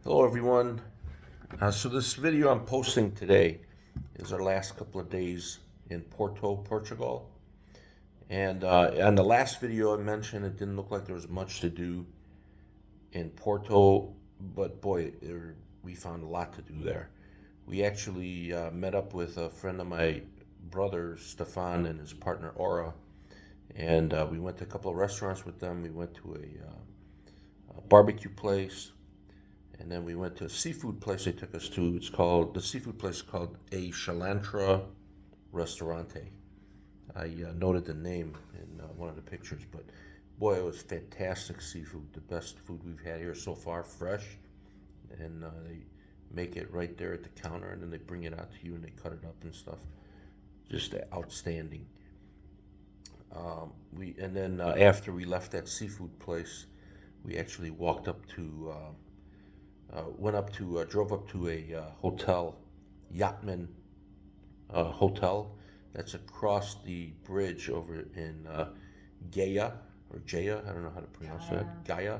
Hello everyone. So this video I'm posting today is our last couple of days in Porto, Portugal. And on the last video I mentioned it didn't look like there was much to do in Porto, but boy, we found a lot to do there. We actually met up with a friend of my brother, Stefan, and his partner, Aura. And we went to a couple of restaurants with them. We went to a barbecue place. And then we went to a seafood place they took us to. The seafood place is called a Chalantra Restaurante. I noted the name in one of the pictures, but boy, it was fantastic seafood. The best food we've had here so far, fresh. And they make it right there at the counter, and then they bring it out to you and they cut it up and stuff. Just outstanding. After we left that seafood place, we actually walked up to drove up to a hotel, Yachtman Hotel. That's across the bridge over in Gaia, or Jaya, I don't know how to pronounce that. Gaia.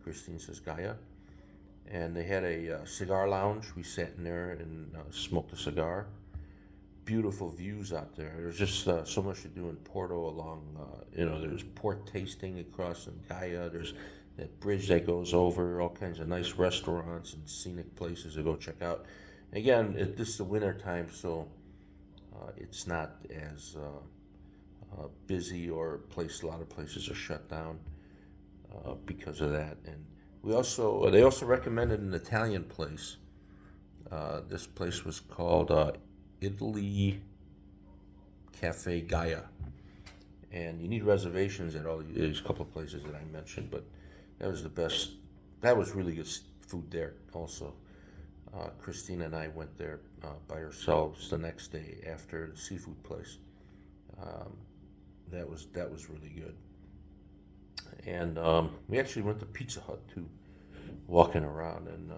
Christine says Gaia. And they had a cigar lounge. We sat in there and smoked a cigar. Beautiful views out there. There's just so much to do in Porto along, there's port tasting across in Gaia. There's that bridge that goes over, all kinds of nice restaurants and scenic places to go check out. Again, this is the winter time, so it's not as busy, or a lot of places are shut down because of that. And they also recommended an Italian place. This place was called Italy Cafe Gaia, and you need reservations at all these couple of places that I mentioned, but that was the best. That was really good food there also. Christina and I went there by ourselves the next day after the seafood place. That was really good. And we actually went to Pizza Hut too, walking around, and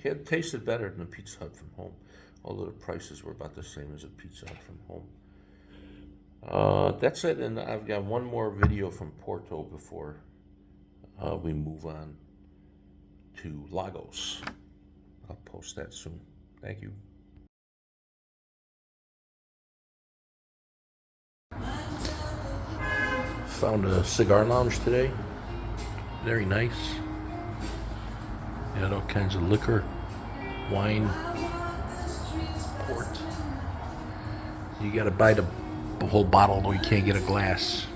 it tasted better than the Pizza Hut from home, although the prices were about the same as a Pizza Hut from home. That's it, and I've got one more video from Porto before we move on to Lagos. I'll post that soon. Thank you. Found a cigar lounge today. Very nice. They had all kinds of liquor, wine, port. You gotta buy the whole bottle, though you can't get a glass.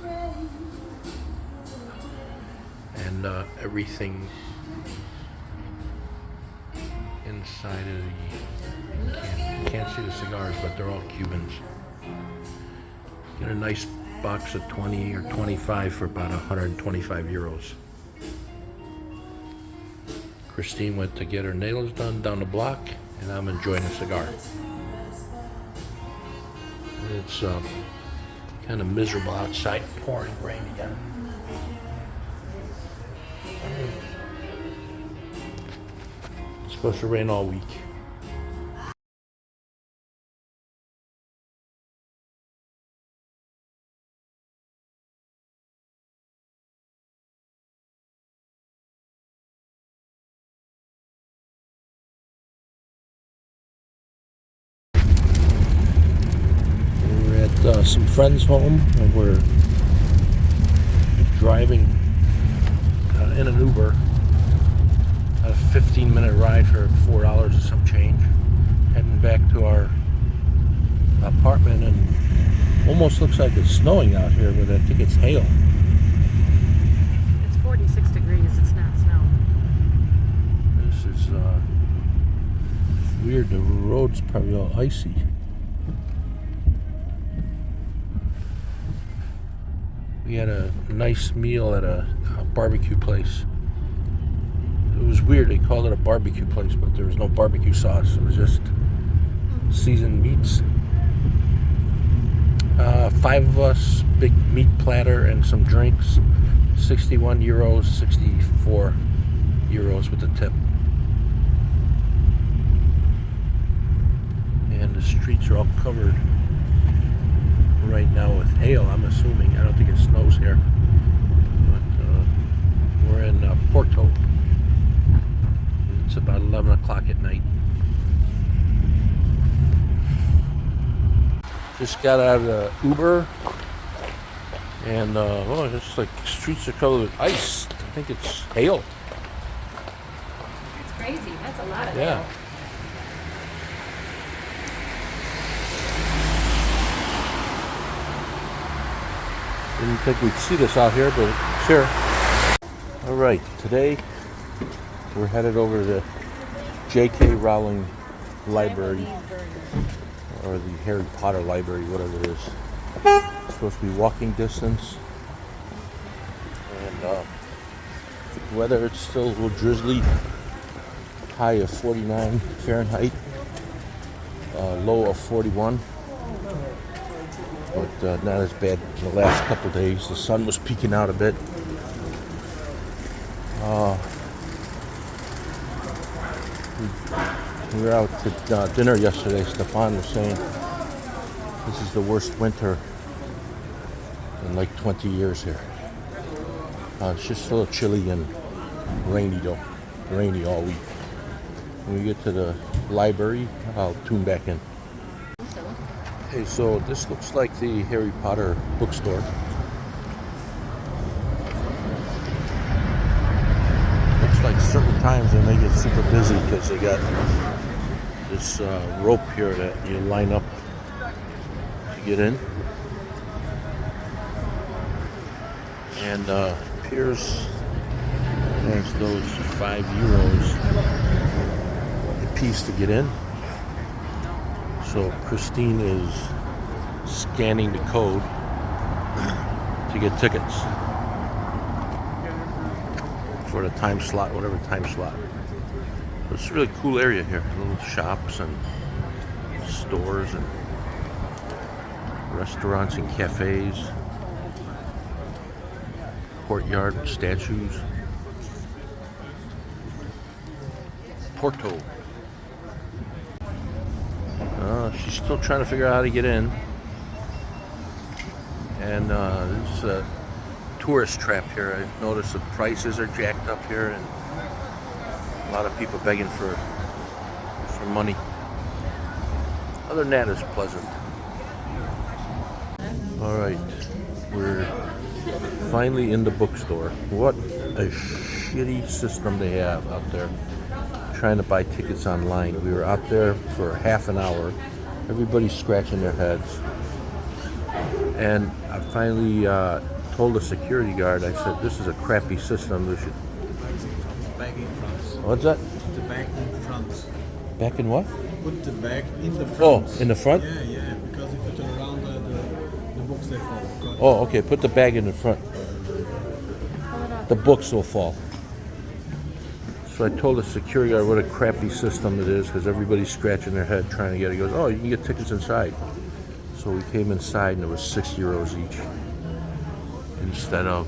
And everything inside of you can't see the cigars, but they're all Cubans. Get a nice box of 20 or 25 for about 125 euros. Christine went to get her nails done down the block, and I'm enjoying a cigar. It's kind of miserable outside, pouring rain again. It's supposed to rain all week. We're at some friends' home, and we're driving in an Uber. A 15-minute ride for $4 or some change. Heading back to our apartment, and almost looks like it's snowing out here, but I think it's hail. It's 46 degrees, it's not snow. This is weird. The road's probably all icy. We had a nice meal at a barbecue place. It was weird. They called it a barbecue place, but there was no barbecue sauce. It was just seasoned meats. 5 of us, big meat platter and some drinks. 61 euros, 64 euros with the tip. And the streets are all covered right now with hail, I'm assuming. I don't think it snows here. But we're in Porto. It's It's about 11 o'clock at night. Just got out of the Uber, and it's like streets are covered with ice. I think it's hail. It's crazy. That's a lot of Yeah. hail. Didn't think we'd see this out here, but it's here. All right, today we're headed over to the J.K. Rowling Library, or the Harry Potter Library, whatever it is. It's supposed to be walking distance. And the weather, it's still a little drizzly. High of 49 Fahrenheit, low of 41. But not as bad in the last couple days. The sun was peeking out a bit. We were out to dinner yesterday. Stefan was saying this is the worst winter in like 20 years here. It's just a little chilly and rainy though. Rainy all week. When we get to the library, I'll tune back in. Okay, so this looks like the Harry Potter bookstore. Looks like certain times they may get super busy because they got this rope here that you line up to get in. And appears as those €5 a piece to get in. So Christine is scanning the code to get tickets for the time slot, whatever time slot. So it's a really cool area here. Little shops and stores and restaurants and cafes. Courtyard with statues. Porto. She's still trying to figure out how to get in. And there's a tourist trap here. I noticed the prices are jacked up here, and a lot of people begging for money. Other than that, it's pleasant. All right, we're finally in the bookstore. What a shitty system they have out there. Trying to buy tickets online. We were out there for half an hour. Everybody's scratching their heads. And I finally told the security guard, I said, this is a crappy system. We should... Bag in front. What's that? Put the bag in front. Back in what? Put the bag in the front. Oh, in the front? Yeah, because if you turn around, the books they fall. Oh, okay, put the bag in the front. The books will fall. So I told the security guard what a crappy system it is, because everybody's scratching their head trying to get it. He goes, oh, you can get tickets inside. So we came inside and it was €6 each instead of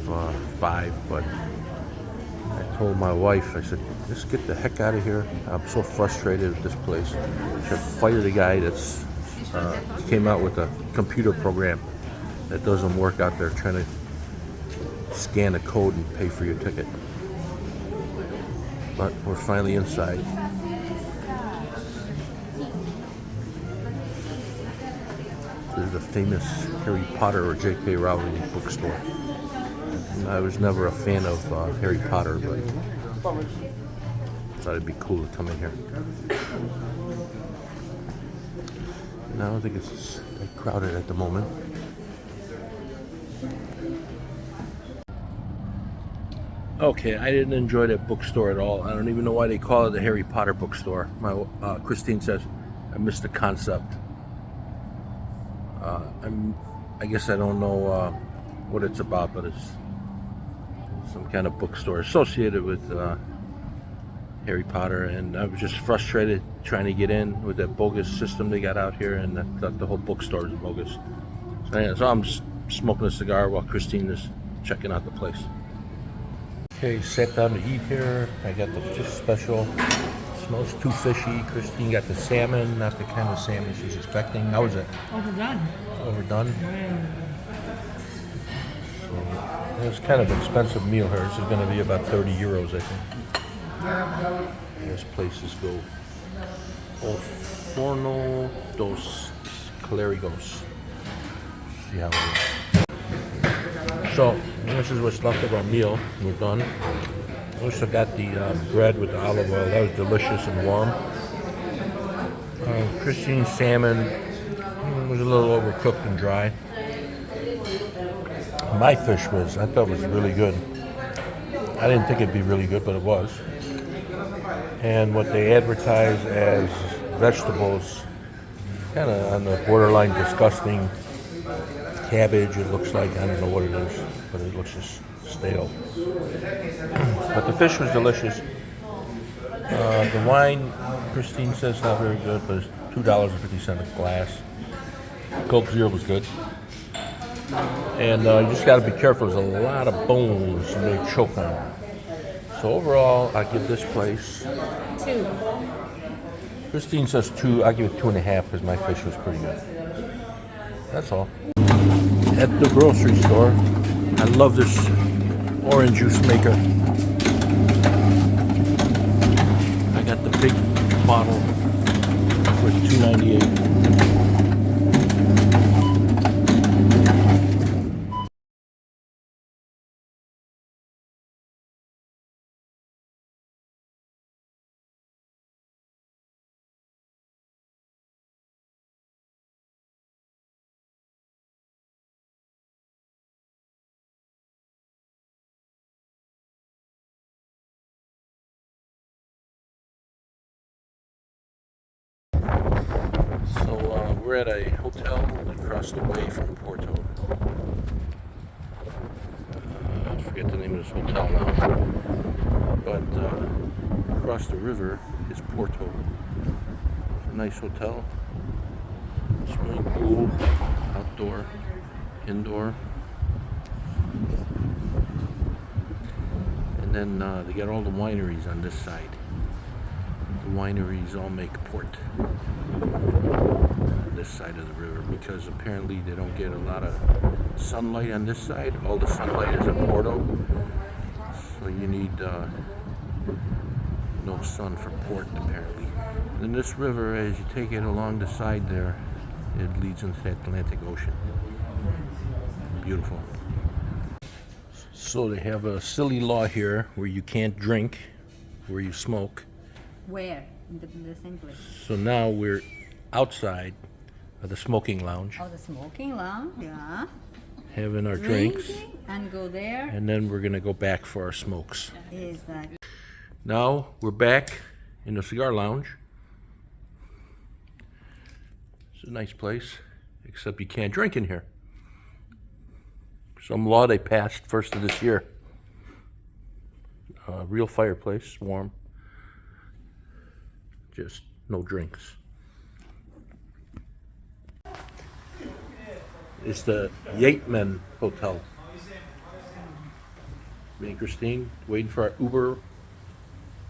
5. But I told my wife, I said, just get the heck out of here. I'm so frustrated with this place. I should fire the guy that's came out with a computer program that doesn't work out there trying to scan a code and pay for your ticket. But we're finally inside. This is the famous Harry Potter or J.K. Rowling bookstore. And I was never a fan of Harry Potter, but thought it'd be cool to come in here. And I don't think it's that crowded at the moment. Okay, I didn't enjoy that bookstore at all. I don't even know why they call it the Harry Potter bookstore. My Christine says I missed the concept. I guess I don't know what it's about, but it's some kind of bookstore associated with Harry Potter, and I was just frustrated trying to get in with that bogus system they got out here, and I thought the whole bookstore is bogus. So I'm smoking a cigar while Christine is checking out the place. Okay, sat down to eat here. I got the fish special. Smells too fishy. Christine got the salmon, not the kind of salmon she's expecting. How was it? Overdone. Overdone? So, it was kind of an expensive meal here. This is going to be about €30, I think. As places go. O Forno dos Clérigos. See how it is. So, this is what's left of our meal. We're done. Also got the bread with the olive oil. That was delicious and warm. Christine's salmon was a little overcooked and dry. My fish I thought was really good. I didn't think it'd be really good, but it was. And what they advertise as vegetables, kind of on the borderline disgusting. Cabbage, it looks like. I don't know what it is, but it looks just stale. But the fish was delicious. The wine, Christine says, not very good, but it's $2.50 a glass. Coke Zero was good. And you just got to be careful. There's a lot of bones you may choke on. So overall, I give this place 2. Christine says 2. I give it 2.5 because my fish was pretty good. That's all. At the grocery store, I love this orange juice maker. I got the big bottle for $2.98. So we're at a hotel across the way from Porto. I forget the name of this hotel now. But across the river is Porto. It's a nice hotel. Swimming pool, outdoor, indoor. And then they got all the wineries on this side. The wineries all make port on this side of the river because apparently they don't get a lot of sunlight on this side. All the sunlight is in Porto, so you need no sun for port apparently. And this river, as you take it along the side there, it leads into the Atlantic Ocean. Beautiful. So they have a silly law here where you can't drink where you smoke. Where? In the same place? So now we're outside of the smoking lounge, Oh, the smoking lounge, yeah. having our drinks, Drinking and go there. and then we're gonna go back for our smokes. Is that Now we're back in the cigar lounge. It's a nice place, except you can't drink in here. Some law they passed first of this year. Real fireplace, warm. Just no drinks. It's the Yateman Hotel. Me and Christine waiting for our Uber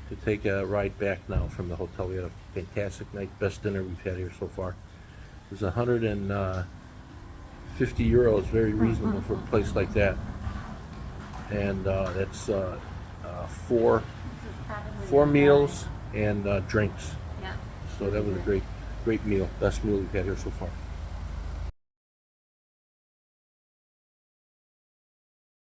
to take a ride back now from the hotel. We had a fantastic night, best dinner we've had here so far. It was 150 euros, very reasonable for a place like that. And that's four meals and drinks. yeah. So that was a great meal, best meal we've had here so far.